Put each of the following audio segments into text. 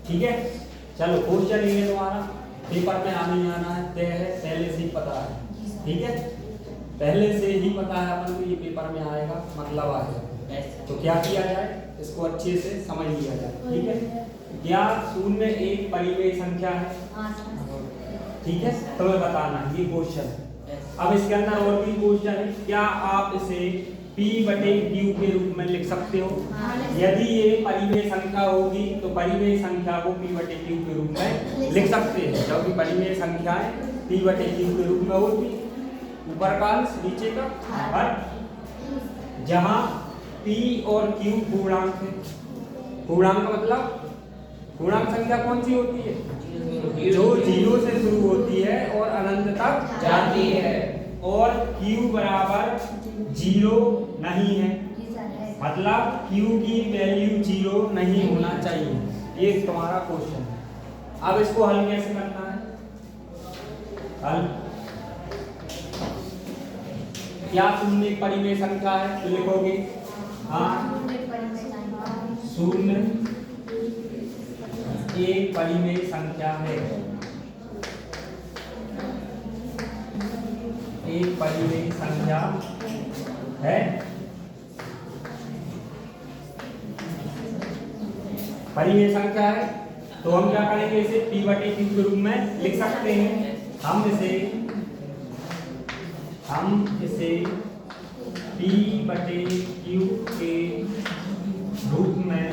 ठीक है, चलो क्वेश्चन ये तुम्हारा पेपर में आने ही आना है, तय है, पहले से ही पता है। ठीक है, पहले से ही पता है अपन को ये पेपर में आएगा, मतलब आएगा। तो क्या किया जाए, इसको अच्छे से समझ लिया जाए। ठीक है, क्या शून्य एक परिमेय संख्या है? ठीक है, तुम्हें बताना ये क्वेश्चन है। अब इसके अंदर और भी क्वेश्चन है, क्या आप इसे P बटे Q के रूप में लिख सकते हो? यदि ये परिमेय संख्या होगी तो परिमेय संख्या को P बटे Q के रूप में लिख सकते हैं, क्योंकि परिमेय संख्याएं P बटे Q के रूप में होती, ऊपर का अंश नीचे का हर, जहां P और Q पूर्णांक है। पूर्णांक मतलब पूर्णांक संख्या कौन सी होती है? जो 0 से शुरू होती है और अनंत तक जाती है, और Q बराबर 0 नहीं है, मतलब Q की वैल्यू 0 नहीं होना चाहिए। ये तुम्हारा क्वेश्चन है। अब इसको हल कैसे करना है? हल, क्या शून्य एक परिमेय संख्या है? तो लिखोगे हाँ, शून्य एक परिमेय संख्या है, एक परिमेय संख्या है। परिमेय संख्या है तो हम क्या करेंगे, इसे P बटे Q के रूप में लिख सकते हैं। हम इसे P बटे Q के रूप में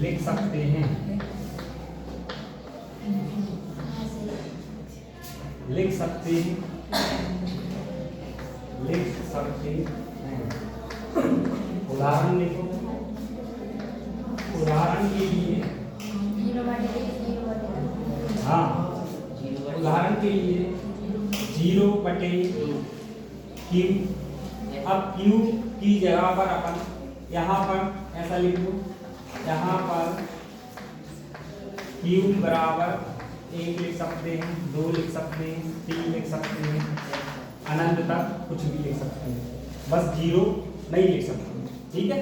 लिख सकते हैं, लिख सकते हैं। उदाहरण लिखो, उदाहरण के लिए हाँ, उदाहरण के लिए 0 बटे Q। अब Q की जगह पर अपन यहाँ पर ऐसा लिख दो, यहाँ पर Q बराबर 1 लिख सकते हैं, 2 लिख सकते हैं, 3 लिख सकते हैं, अनंत तक कुछ भी लिख सकते हैं, बस 0 नहीं लिख सकते। ठीक है,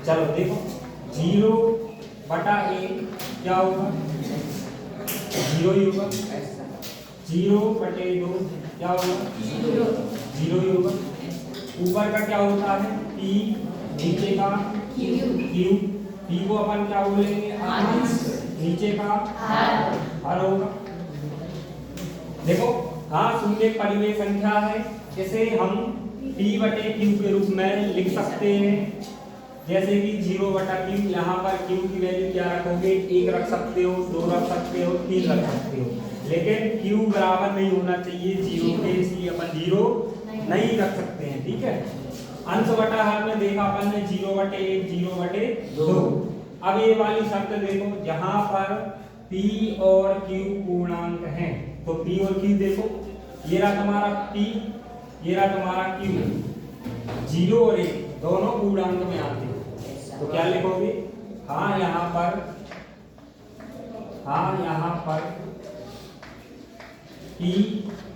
चलो देखो 0 बटा 1 क्या होगा? 0 ही होगा। 0 बटे 2 क्या होगा? 0 ही होगा। ऊपर का क्या होता है? P, नीचे का Q। P को अपन क्या बोलेंगे? अंश, नीचे का हर होगा। देखो हाँ, शून्य एक परिमेय संख्या है, इसे हम P बटे Q के रूप में लिख सकते हैं। जैसे कि 0 बटा Q, यहाँ पर Q की वैल्यू क्या रखोगे? 1 रख सकते हो, 2 रख सकते हो, 3 रख सकते हो, लेकिन Q बराबर नहीं होना चाहिए 0 के, इसलिए अपन 0 नहीं रख सकते हैं। ठीक है, अंश बटा हर में देखा अपन ने 0 बटे 1, 0 बटे 2। अब ये वाली शर्त देखो, जहां पर P और Q पूर्णांक हैं, तो P और Q देखो, ये रहा तुम्हारा P, ये रहा तुम्हारा Q। 0 और 1 दोनों पूर्णांक में आते हैं, तो क्या लिखोगे? हाँ यहाँ पर P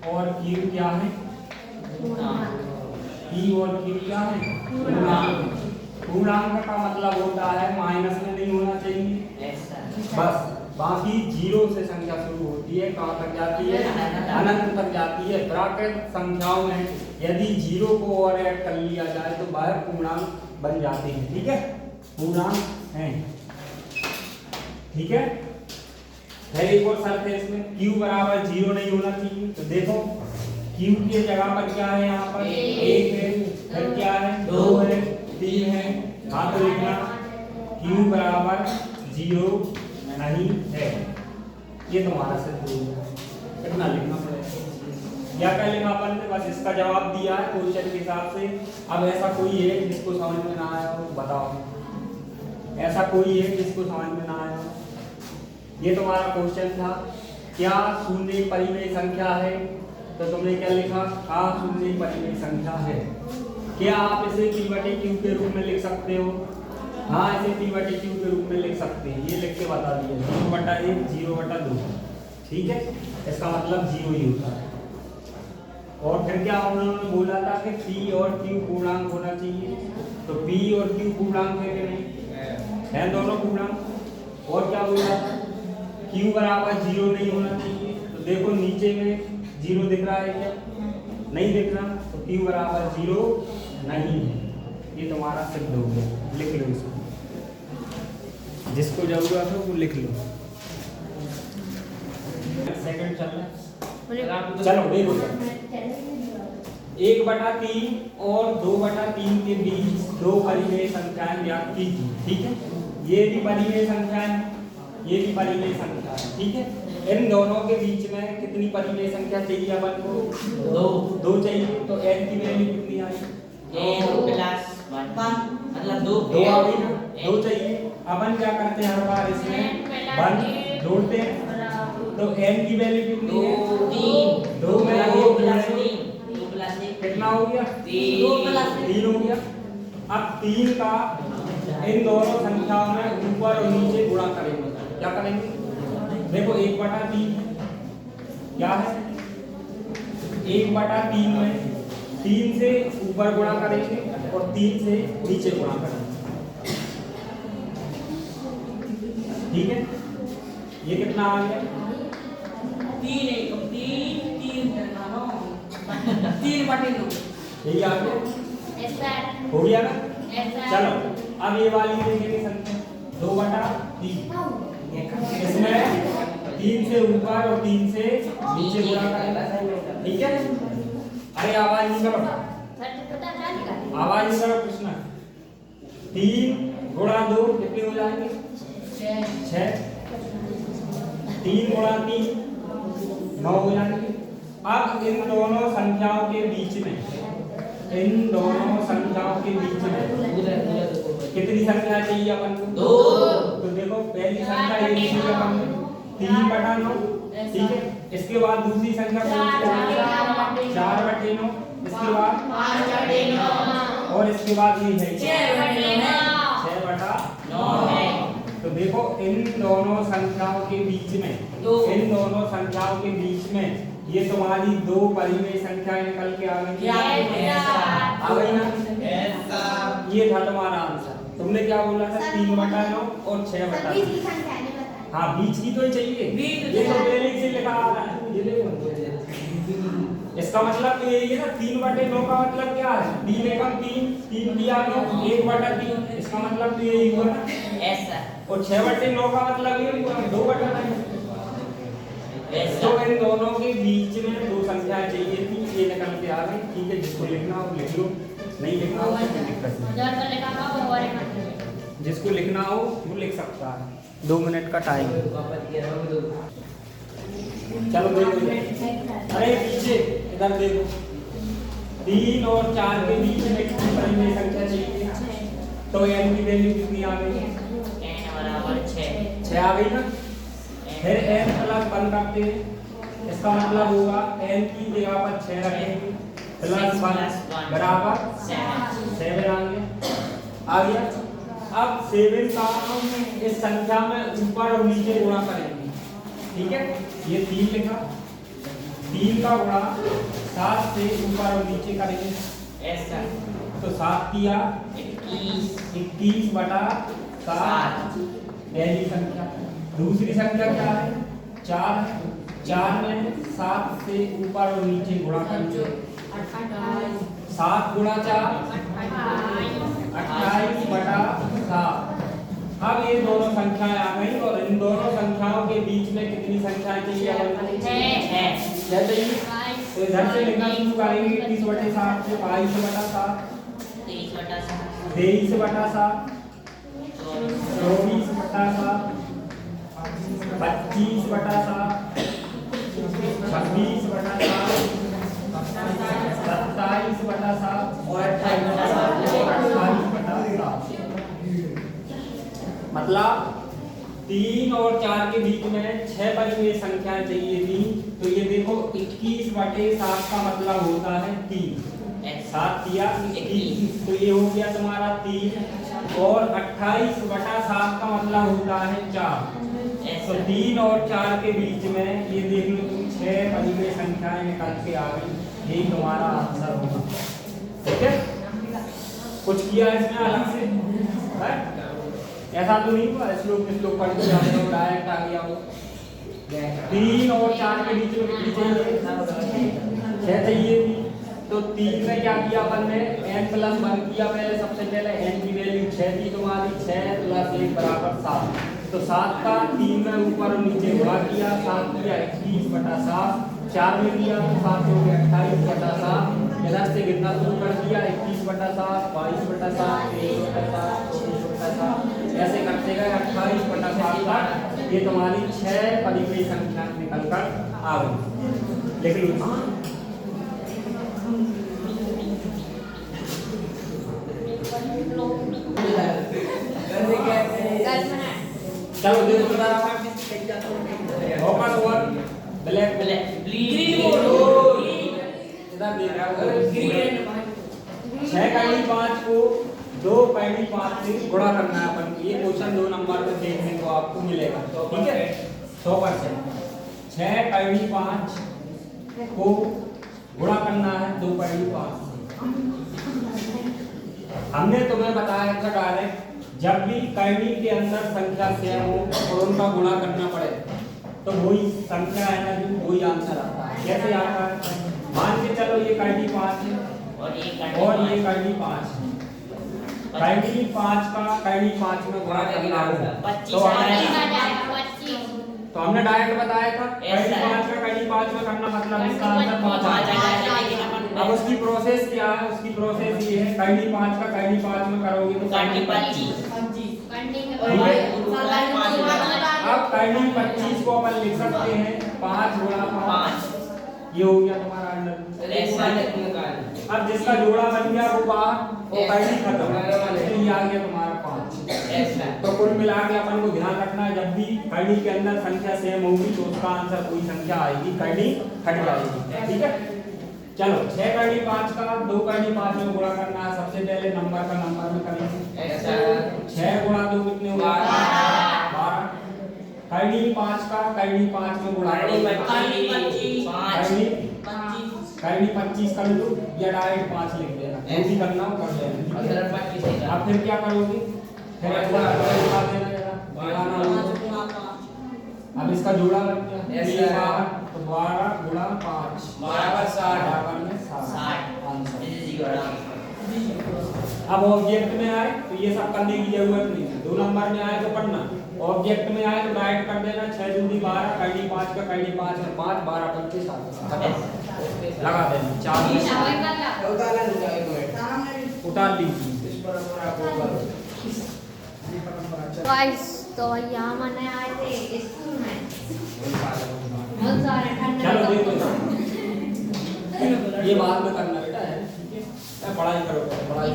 और Q क्या है? P और Q क्या है? पूर्णांक। पूर्णांक का मतलब होता है माइनस में नहीं होना चाहिए, बस। बाकी 0 से संख्या शुरू होती है, कहाँ तक जाती है? अनंत तक जाती है। प्राकृत संख्याओं में यदि 0 को और ऐड कर लिया जाए तो बाहर पूर्णांक बन जाते हैं। ठीक है, पूर्णांक हैं। ठीक है, एक और शर्त है इसमें, Q बराबर 0 नहीं होना चाहिए। तो देखो Q की जगह पर क्या है? यहाँ पर 1 है, फिर क्या है? 2 है, 3 है। हाँ, तो लिखना Q बराबर 0 नहीं है। ये तुम्हारा सिद्ध हो गया। कितना लिखना पड़ेगा? या क्या लिखा अपन ने? बस इसका जवाब दिया है क्वेश्चन के हिसाब से। अब ऐसा कोई है जिसको समझ में ना आया हो? बताओ, ऐसा कोई है जिसको समझ में ना आया हो? ये तुम्हारा क्वेश्चन था, क्या शून्य परिमेय संख्या है? तो तुमने क्या लिखा? हाँ, शून्य परिमेय संख्या है। क्या आप इसे P बटे Q के रूप में लिख सकते हो? हाँ, इसे P बटे Q के रूप में लिख सकते हैं। ये लिख के बता दिया, 0 बटा 1, 0 बटा 2। ठीक है, इसका मतलब 0 ही होता है। और फिर क्या उन्होंने बोला था कि P और Q पूर्णांक होना चाहिए, तो P और Q पूर्णांक है कि नहीं? है दोनों पूर्णांक। और क्या बोला था q बराबर 0 नहीं होना चाहिए। तो देखो नीचे में 0 दिख रहा है क्या? नहीं दिख रहा, तो q बराबर 0 नहीं है। ये तुम्हारा सिद्ध हो गया। लिख लो इसको, जिसको जरूरत हो वो लिख लो। सेकंड चल रहा है, चलो देखो 1/3 और 2/3 के बीच दो परिमेय संख्याएं ज्ञात कीजिए। ठीक है, ये भी परिमेय संख्याएं, ये भी परिमेय संख्या है। ठीक है, इन दोनों के बीच में कितनी परिमेय संख्या चाहिए अपन को? दो चाहिए। तो n की वैल्यू कितनी आई? n प्लस 1 मतलब 2 आ गई ना, 2 चाहिए। अपन क्या करते हैं हर बार इसमें 1 जोड़ते हैं। तो n की वैल्यू कितनी है? 2 में 2 प्लस 3 कितना हो गया? 3 हो गया। अब 3 का इन दोनों संख्याओं में ऊपर और नीचे गुणा करेंगे। क्या करेंगे? देखो 1/3 क्या है? 1/3 में 3 से ऊपर गुणा करेंगे और 3 से नीचे गुणा करेंगे। ठीक है, ये कितना आ गया? 3/9 यही आ गया, हो गया ना? चलो अब ये वाली देखेंगे संख्या 2/3। इसमें 3 से ऊपर और 3 से नीचे गुणा करेंगे। ठीक है, अरे आवाज नहीं करो, आवाज नहीं करो कृष्णा। 3 गुणा 2 कितने हो जाएंगे? 6। 3 गुणा 3 9 हो जाएंगे। अब इन दोनों संख्याओं के बीच में, इन दोनों संख्याओं के बीच में कितनी संख्या चाहिए अपन को? 2। तो देखो पहली संख्या ये लिखी है अपन ने 3/9। ठीक है, इसके बाद दूसरी संख्या कौन सी है? 4/9। इसके बाद 5/9 और इसके बाद ये है 6/9 है। तो देखो इन दोनों संख्याओं के बीच में, इन दोनों संख्याओं के बीच में ये तुम्हारी दो परिमेय संख्याएं निकल के आ गई। आ गई ना? ये था तुम्हारा आंसर। तुमने क्या बोला था? 3/9 और 6/9। हाँ, बीच की तो ही चाहिए। ये तो पहले से लिखा आ रहा है, ये देखो। इसका मतलब तो यही है ना, 3/9 का मतलब क्या है? 3 एकम 3, 3 दिया 9, 1/3। इसका मतलब तो यही हुआ ना ऐसा। और 6/9 का मतलब ये हुआ 2/9। तो इन दोनों के बीच में दो संख्याएं चाहिए थी, ये निकल के आ गई। ठीक है, जिसको लिखना हो लिख लो, नहीं लिखना हो तो दिक्कत नहीं। जिसको लिखना हो वो लिख सकता है। 2 मिनट का टाइम। चलो देखो, अरे पीछे इधर देखो, 3 और 4 के बीच में कितनी परिमेय संख्या चाहिए? तो n की वैल्यू कितनी आ गई? n बराबर 6 आ गई ना? फिर n प्लस 1 करते हैं। इसका मतलब होगा n की जगह पर 6 रखेंगे, प्लस 1 बराबर 7 आ गया। अब 7 का इस संख्या में ऊपर और नीचे गुणा करेंगे। ठीक है, ये 3 लिखा, 3 का गुणा 7 से ऊपर और नीचे करेंगे ऐसा। तो 7 किया 21/7 पहली संख्या। दूसरी संख्या क्या है? 4। 4 में 7 से ऊपर और नीचे गुणा करेंगे। 7 गुणा 4 28/7। अब ये दोनों संख्याएं आ गई और इन दोनों संख्याओं के बीच में कितनी संख्याएं चाहिए? 6 चाहिए। तो इधर से लिखना शुरू करेंगे 30/7 से 22/7, 23/7, 24/7, 25/7, 26/7, 27/7 और 28/7। मतलब 3 और 4 के बीच में 6 परिमेय संख्याएं चाहिए थी। तो ये देखो 21/7 का मतलब होता है 3। 7 किया 21, तो ये हो गया तुम्हारा 3। और 28/7 का मतलब होता है 4। तो 3 और 4 के बीच में ये देख लो तुम 6 परिमेय संख्याएं निकल के आ गई। यही तुम्हारा आंसर होगा। ठीक है, कुछ किया इसमें अलग से? ऐसा तो नहीं हुआ श्लोक पढ़ के जाते हो डायरेक्ट आ गया हो। 3 और 4 के बीच में कितनी चाहिए? 6 चाहिए थी। तो 3 में क्या किया अपन ने n+1 किया पहले, सबसे पहले n की वैल्यू 6 थी तुम्हारी, 6 + 1 = 7। तो 7 का 3 में ऊपर और नीचे गुणा किया, 7 किया 21/7, 4 में किया तो 7 हो गया 28/7। इधर से गिनना शुरू कर दिया 21/7, 22/7, 23/7, 24/7, ऐसे करते गए 28/7 तक ये तुम्हारी 6 परिमेय संख्या निकल कर आ गई। लेकिन चलो देखो ओपन ओवर ब्लैक ग्रीन इधर देख रहा हो ग्रीन 6 का 5 को 2 का 5 से गुणा करना है अपन। ये क्वेश्चन 2 नंबर में देखने को आपको मिलेगा, ठीक है 100%। 6 का 5 को गुणा करना है 2 का 5 से। हमने तुम्हें बताया था डायरेक्ट जब भी करनी के अंदर संख्या सेम हो और उनका गुणा करना पड़े तो वही संख्या है ना जो वही आंसर आता है। कैसे आता है? मान के चलो ये करनी 5 है और ये करनी 5 है। करनी 5 का करनी 5 में गुणा करना है तो हमने डायरेक्ट बताया था करनी 5 का करनी 5 में करना मतलब इसका आंसर 5 आ जाएगा। अब उसकी प्रोसेस क्या है? उसकी प्रोसेस ये है करनी 5 का करनी 5 में करोगे तो करनी 25। अब करनी 25 को अपन लिख सकते हैं 5 × 5, ये हो गया तुम्हारा अंडर। अब जिसका जोड़ा बन गया वो बाहर और करनी खत्म, तो ये आ गया तुम्हारा 5। तो कुल मिला के अपन को ध्यान रखना है जब भी करनी के अंदर संख्या सेम होगी तो उसका आंसर कोई संख्या आएगी, करनी हट जाएगी, ठीक है। चलो 6 करनी 5 का 2 करनी 5 में गुणा करना है। सबसे पहले नंबर का नंबर में करेंगे 6 × 2 कितने हुआ? 12। करनी 5 का करनी 5 में गुणा करनी 25 कर लो या डायरेक्ट 5 लिख देना, जो भी करना हो कर लेना। अब फिर क्या करोगे? फिर ऐसा उठा देना जरा, अब इसका जोड़ा लग गया तो 12 × 5 बराबर में 60। अब ऑब्जेक्ट में आए तो ये सब करने की जरूरत नहीं है। 2 नंबर में आए तो पढ़ना, ऑब्जेक्ट में आए तो डायरेक्ट कर देना 6 दूनी 12 करनी 5 का करनी 5 में 5 12 25 लगा देना 4 उतार लीजिए। गाइस तो यहाँ मैंने आए थे स्कूल में बहुत सारे चलो देखो ये बाद में करना बेटा है, ठीक है पढ़ाई करो पढ़ाई।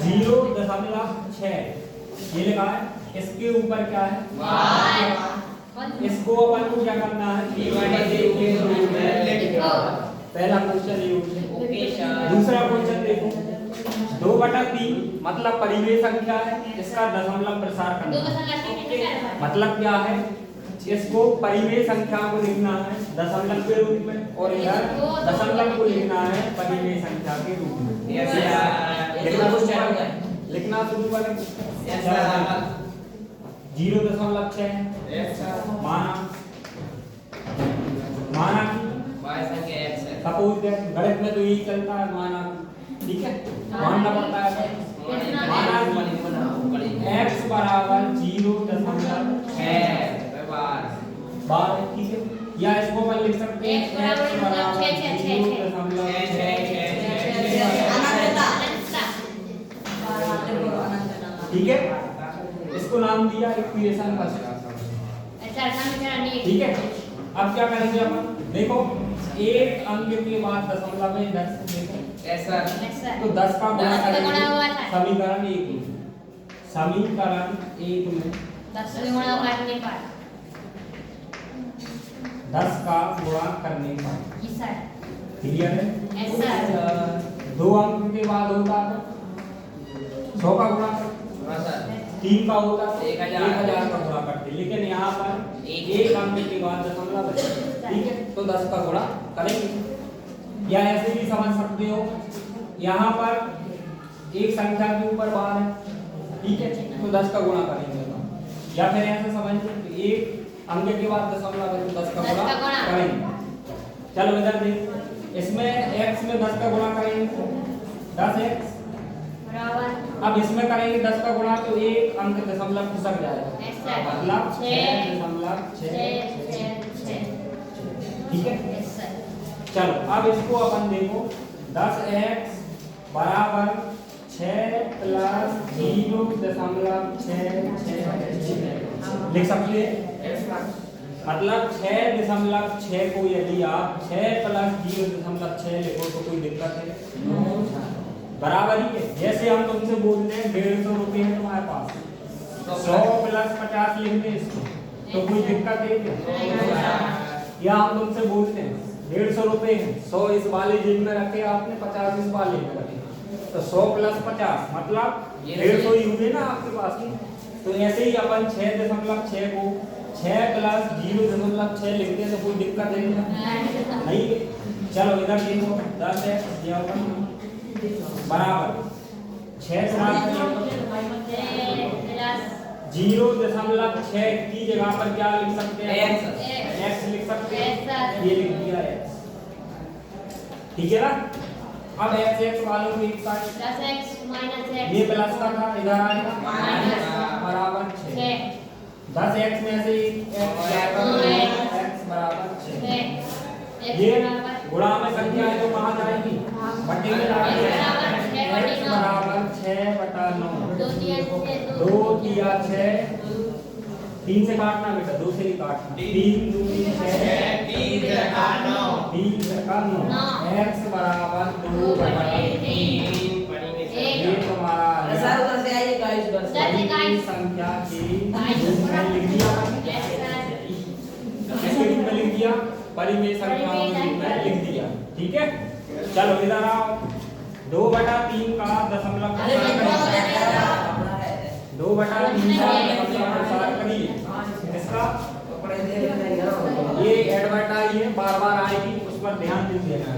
0.6 ये लिखा है, इसके ऊपर क्या है? इसको अपन को क्या करना है? पहला क्वेश्चन ये हो गया। दूसरा क्वेश्चन देखो 2/3 मतलब परिमेय संख्या है, इसका दशमलव प्रसार करना। मतलब क्या है? इसको परिमेय संख्या को लिखना है दशमलव के रूप में और इधर दशमलव को लिखना है परिमेय संख्या के रूप में। लिखना शुरू करें 0.6 माना सपोज गणित में तो यही चलता है माना, ठीक है मानना पड़ता है। माना x बराबर 0.6 12, ठीक है या इसको अपन लिख सकते हैं x बराबर 0.6, ठीक है इसको नाम दिया इक्वेशन का, ठीक है। अब क्या करेंगे अपन? देखो एक अंक के बाद दशमलव में 10 देखो ऐसा तो 10 का गुणा करेंगे समीकरण 1 में, समीकरण 1 में 10 का गुणा करने पर क्लियर है। 2 अंक के बाद होता तो 100 का गुणा कर, 3 का होता तो 1000 का गुणा करते, लेकिन यहाँ पर एक अंक के बाद दशमलव है, ठीक है तो 10 का गुणा करेंगे। या ऐसे भी समझ सकते हो यहाँ पर एक संख्या के ऊपर बार है, ठीक है तो 10 का गुणा करेंगे अपन। या फिर ऐसे समझ एक अंक के बाद दशमलव है तो 10 का गुणा करेंगे। चलो इधर देख, इसमें x में 10 का गुणा करेंगे 10x बराबर। अब इसमें करेंगे 10 का गुणा तो एक अंक दशमलव खिसक जाएगा, ऐसा मतलब 6.6 ठीक है। चलो अब इसको अपन देखो 10x बराबर 6 प्लस 0.66 लिख सकते हैं। मतलब 6.6 को यदि आप 6 प्लस 0.6 लिखो तो कोई दिक्कत है? बराबर ही है। जैसे हम तुमसे बोलते हैं 150 रुपये है तुम्हारे पास, तो 100 प्लस 50 लिख दें इसको तो कोई दिक्कत है क्या? या हम तुमसे बोलते हैं 150 रुपये है, 100 इस वाले जेब में रखे आपने, 50 इस वाले में रखे, तो 100 प्लस 50 मतलब 150 ही हुए ना आपके पास की। तो ऐसे ही अपन 6.6 को 6 प्लस 0.6 लिखते हैं तो कोई दिक्कत है क्या? नहीं। चलो इधर देखो 10 है बराबर 6 0.6 की जगह पर क्या लिख सकते हैं? x लिख सकते हैं। ये लिख दिया x, ठीक है ना। अब x वालों को एक साथ 10x -x ये प्लस का था, इधर आएगा बराबर 6। 10x में से x जाएगा, x बराबर 6। ये गुणा में संख्या है तो कहाँ जाएगी? बट्टे में जाएगी। x बराबर 6/9। 2 दिया 6, 3 से काटना बेटा, 2 से नहीं काटना। 3 दूनी 6, 3 का 9। x बराबर 2/3। ये तुम्हारा संख्या की लिख दिया, इसके रूप में लिख दिया, परिमेय संख्याओं के रूप में लिख दिया, ठीक है। चलो इधर आओ, 2/3 का दशमलव 2/3 का दशमलव करिए इसका। ये एडवर्टाइज है, बार बार आएगी, उस पर ध्यान दीजिएगा।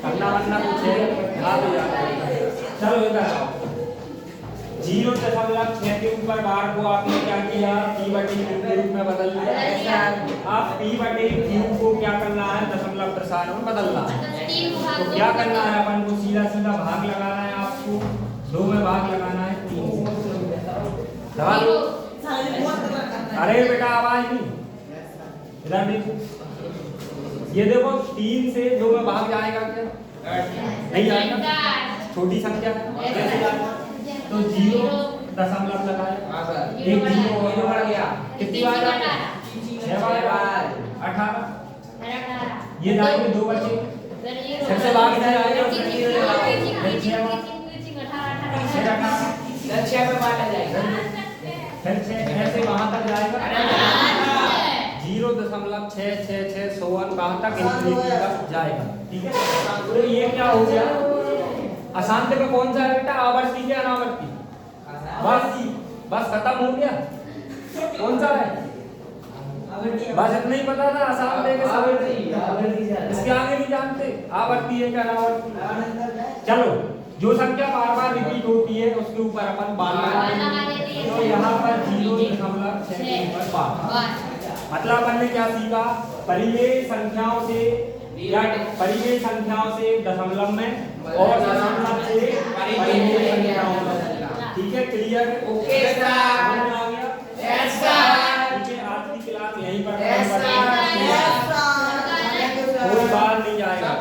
करना वरना कुछ है याद हो जाता है। चलो इधर आओ, 0.6 के ऊपर बार को आपने क्या किया? p/q के रूप में बदल दिया। आप p/q को क्या करना है? दशमलव प्रसारण में बदलना है। तो क्या करना है अपन को? सीधा सीधा भाग लगाना है आपको, 2 में भाग लगाना है 3 से। दबा दो। अरे बेटा आवाज नहीं, इधर देखो, ये देखो 3 से 2 में भाग जाएगा क्या? नहीं जाएगा, छोटी संख्या है तो 0 दशमलव लगाए, एक 0 और बढ़ गया, कितनी बार? 6 बार 18। ये जाएंगे 2 बचे, फिर से भाग जाएगा, फिर 6 पे बांटा जाएगा, फिर 6 ऐसे वहां तक जाएगा। 0.666 कहाँ तक जाएगा, ठीक है। तो ये क्या हो गया? अशांत में कौन सा है बेटा? आवर्ती क्या अनावर्ती? बस खत्म हो गया। कौन सा है? बस इतना ही पता था, अशांत के साथ इसके आगे नहीं जानते आवर्ती है क्या अनावर्ती। चलो जो संख्या बार बार रिपीट होती है उसके ऊपर अपन बार लगाएंगे। तो यहाँ पर 0.6 के ऊपर बार, मतलब अपन ने क्या सीखा? परिमेय संख्याओं से या परिमेय संख्याओं से दशमलव में और दशमलव से परिमेय संख्याओं में, ठीक है। क्लियर? ओके सर, आ गया? Yes sir. ठीक है, आज की क्लास यहीं पर कोई बाहर नहीं जाएगा।